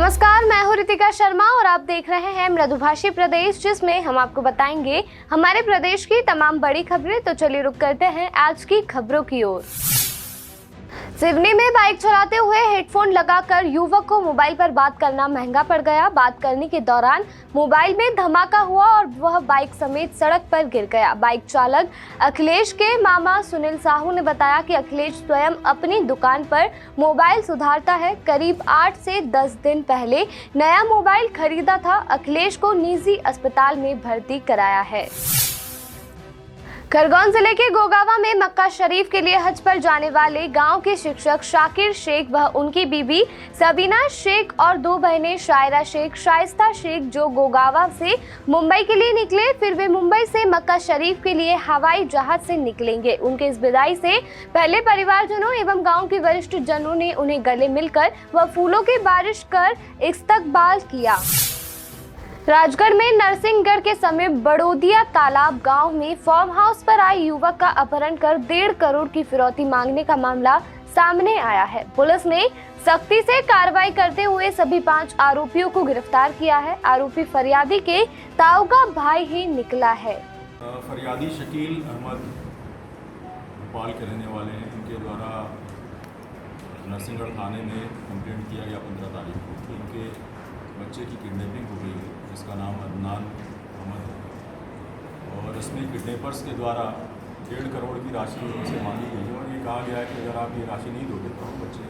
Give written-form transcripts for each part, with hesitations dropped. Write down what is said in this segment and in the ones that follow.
नमस्कार, मैं हूं रितिका शर्मा और आप देख रहे हैं मृदुभाषी प्रदेश, जिसमें हम आपको बताएंगे हमारे प्रदेश की तमाम बड़ी खबरें। तो चलिए रुक करते हैं आज की खबरों की ओर। सिवनी में बाइक चलाते हुए हेडफोन लगाकर युवक को मोबाइल पर बात करना महंगा पड़ गया। बात करने के दौरान मोबाइल में धमाका हुआ और वह बाइक समेत सड़क पर गिर गया। बाइक चालक अखिलेश के मामा सुनील साहू ने बताया कि अखिलेश स्वयं अपनी दुकान पर मोबाइल सुधारता है। करीब 8 से 10 दिन पहले नया मोबाइल खरीदा था। अखिलेश को निजी अस्पताल में भर्ती कराया है। खरगोन जिले के गोगावा में मक्का शरीफ के लिए हज पर जाने वाले गांव के शिक्षक शाकिर शेख व उनकी बीबी सबीना शेख और 2 बहनें शायरा शेख, शाइस्ता शेख, जो गोगावा से मुंबई के लिए निकले। फिर वे मुंबई से मक्का शरीफ के लिए हवाई जहाज से निकलेंगे। उनके इस विदाई से पहले परिवारजनों एवं गाँव के वरिष्ठ जनों ने उन्हें गले मिलकर व फूलों की बारिश कर इस्तकबाल किया। राजगढ़ में नरसिंहगढ़ के समीप बड़ोदिया तालाब गांव में फार्म हाउस पर आए युवक का अपहरण कर 1.5 करोड़ की फिरौती मांगने का मामला सामने आया है। पुलिस ने सख्ती से कार्रवाई करते हुए सभी 5 आरोपियों को गिरफ्तार किया है। आरोपी फरियादी के ताऊ का भाई ही निकला है। फरियादी शकील अहमद भोपाल के रहने वाले हैं। इनके द्वारा नरसिंहगढ़ थाने में कंप्लेंट किया गया 15 तारीख को कि इनके बच्चे की किडनैपिंग हो गई है, जिसका नाम अदनान अहमद है। और इसमें किडनैपर्स के द्वारा 1.5 करोड़ की राशि उनसे मांगी गई है और ये कहा गया है कि अगर आप ये राशि नहीं दोगे तो हम बच्चे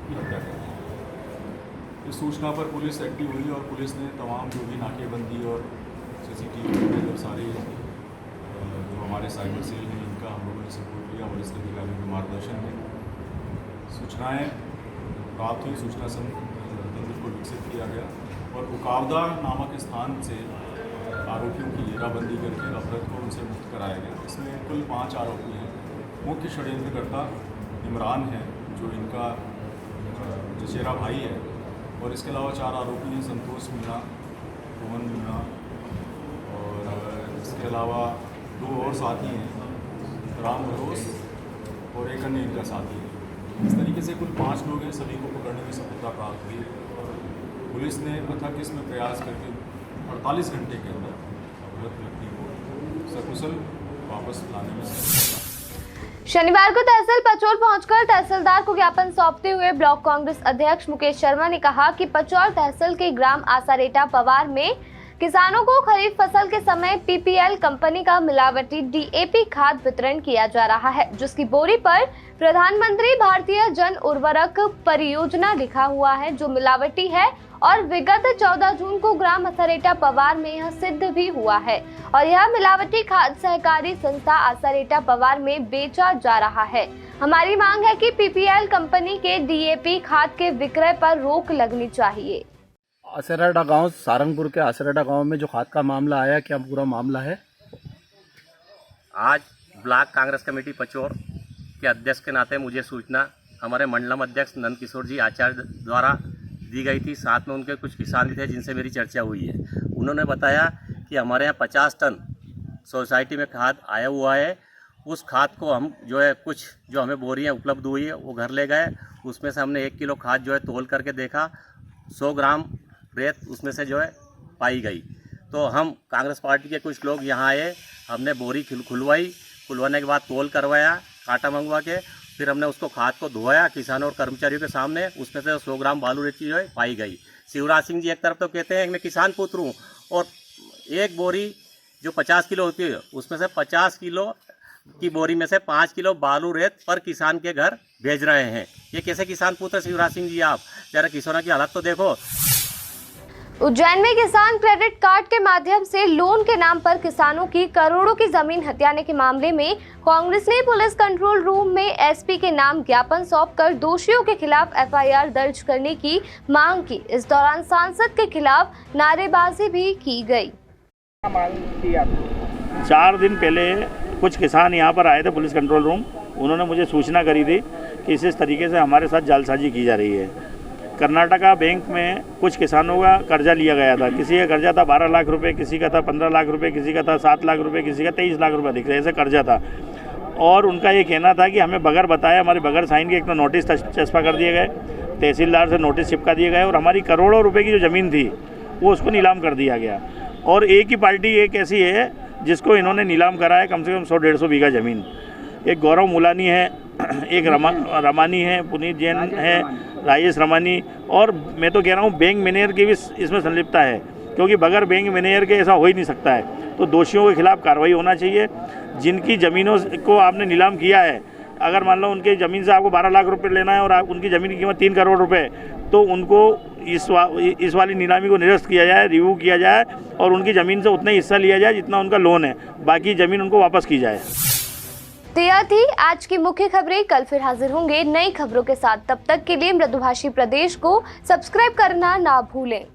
की हत्या करेंगे। इस सूचना पर पुलिस एक्टिव हुई और पुलिस ने तमाम जो भी नाकेबंदी और CCTV में जब सारे जो हमारे साइबर सेल हैं इनका हम लोगों ने सपोर्ट किया और इसके अधिकारियों के मार्गदर्शन में सूचनाएँ प्राप्त हुई। सूचना तंत्र को विकसित किया गया और उकावदा नामक स्थान से आरोपियों की घेराबंदी करके अपराध को उनसे मुक्त कराया गया। इसमें कुल 5 आरोपी हैं। मुख्य षड्यंत्रकर्ता इमरान है, जो इनका चचेरा भाई है, और इसके अलावा 4 आरोपी हैं, संतोष मीणा, रोहन मीणा, और इसके अलावा 2 और साथी हैं, राम भरोस और एक अन्य इनका साथी है। इस तरीके से कुल 5 लोग हैं। सभी को पकड़ने में सफलता प्राप्त हुई और पुलिस ने अथक इसमें प्रयास करके 48 घंटे के अंदर अपराधी व्यक्ति को सकुशल वापस लाने में शनिवार को तहसील पचौल पहुंचकर तहसीलदार को ज्ञापन सौंपते हुए ब्लॉक कांग्रेस अध्यक्ष मुकेश शर्मा ने कहा कि पचौल तहसील के ग्राम आसारेटा पवार में किसानों को खरीफ फसल के समय PPL कंपनी का मिलावटी DAP खाद वितरण किया जा रहा है, जिसकी बोरी पर प्रधानमंत्री भारतीय जन उर्वरक परियोजना लिखा हुआ है, जो मिलावटी है और विगत 14 जून को ग्राम आसारेटा पवार में यह सिद्ध भी हुआ है और यह मिलावटी खाद सहकारी संस्था आसारेटा पवार में बेचा जा रहा है। हमारी मांग है कि PPL कंपनी के DAP खाद के विक्रय पर रोक लगनी चाहिए। आसारेटा गांव, सारंगपुर के आसारेटा गांव में जो खाद का मामला आया, क्या पूरा मामला है? आज ब्लॉक कांग्रेस कमेटी पचौर के अध्यक्ष के नाते मुझे सूचना हमारे मंडलम अध्यक्ष नंद किशोर जी आचार्य द्वारा दी गई थी। साथ में उनके कुछ किसान भी थे जिनसे मेरी चर्चा हुई है। उन्होंने बताया कि हमारे यहाँ 50 टन सोसाइटी में खाद आया हुआ है। उस खाद को हम जो है कुछ जो हमें बोरियाँ उपलब्ध हुई है वो घर ले गए। उसमें से हमने 1 किलो खाद जो है तोल करके देखा, 100 ग्राम रेत उसमें से जो है पाई गई। तो हम कांग्रेस पार्टी के कुछ लोग यहाँ आए, हमने बोरी खुलवाने के बाद तोल करवाया कांटा मंगवा के, फिर हमने उसको खाद को धोया किसानों और कर्मचारियों के सामने। उसमें से 100 ग्राम बालू रेती जो है पाई गई। शिवराज सिंह जी एक तरफ तो कहते हैं कि मैं किसान पुत्र हूँ और एक बोरी जो 50 किलो होती है उसमें से 50 किलो की बोरी में से 5 किलो बालू रेत पर किसान के घर भेज रहे हैं। ये कैसे किसान पुत्र शिवराज सिंह जी? आप जरा किसानों की हालत तो देखो। उज्जैन में किसान क्रेडिट कार्ड के माध्यम से लोन के नाम पर किसानों की करोड़ों की जमीन हथियाने के मामले में कांग्रेस ने पुलिस कंट्रोल रूम में SP के नाम ज्ञापन सौंपकर दोषियों के खिलाफ FIR दर्ज करने की मांग की। इस दौरान सांसद के खिलाफ नारेबाजी भी की गई। 4 दिन पहले कुछ किसान यहाँ पर आए थे पुलिस कंट्रोल रूम। उन्होंने मुझे सूचना करी थी कि इस तरीके से हमारे साथ जालसाजी की जा रही है। कर्नाटका बैंक में कुछ किसानों का कर्जा लिया गया था। किसी का कर्जा था 12 लाख रुपए, किसी का था 15 लाख रुपए, किसी का था 7 लाख रुपए, किसी का 23 लाख रुपए दिख रहे ऐसे कर्जा था। और उनका ये कहना था कि हमें बगैर बताए, हमारे बगैर साइन के एक तो नोटिस चस्पा कर दिए गए। तहसीलदार से नोटिस चिपका दिए गए और हमारी करोड़ों रुपए की जो ज़मीन थी वो उसको नीलाम कर दिया गया। और एक ही पार्टी एक ऐसी है जिसको इन्होंने नीलाम करा है कम से कम 100-150 बीघा ज़मीन। एक गौरव मुलानी है, एक रमानी है, पुनीत जैन है, राजेश रमानी, और मैं तो कह रहा हूँ बैंक मैनेजर की भी इसमें संलिप्तता है, क्योंकि बगैर बैंक मैनेजर के ऐसा हो ही नहीं सकता है। तो दोषियों के खिलाफ कार्रवाई होना चाहिए। जिनकी ज़मीनों को आपने नीलाम किया है, अगर मान लो उनकी ज़मीन से आपको 12 लाख रुपए लेना है और उनकी ज़मीन की कीमत 3 करोड़ रुपए, तो उनको इस वाली नीलामी को निरस्त किया जाए, रिव्यू किया जाए और उनकी ज़मीन से उतना हिस्सा लिया जाए जितना उनका लोन है, बाकी ज़मीन उनको वापस की जाए। तो यह थी आज की मुख्य खबरें। कल फिर हाजिर होंगे नई खबरों के साथ। तब तक के लिए मृदुभाषी प्रदेश को सब्सक्राइब करना ना भूलें।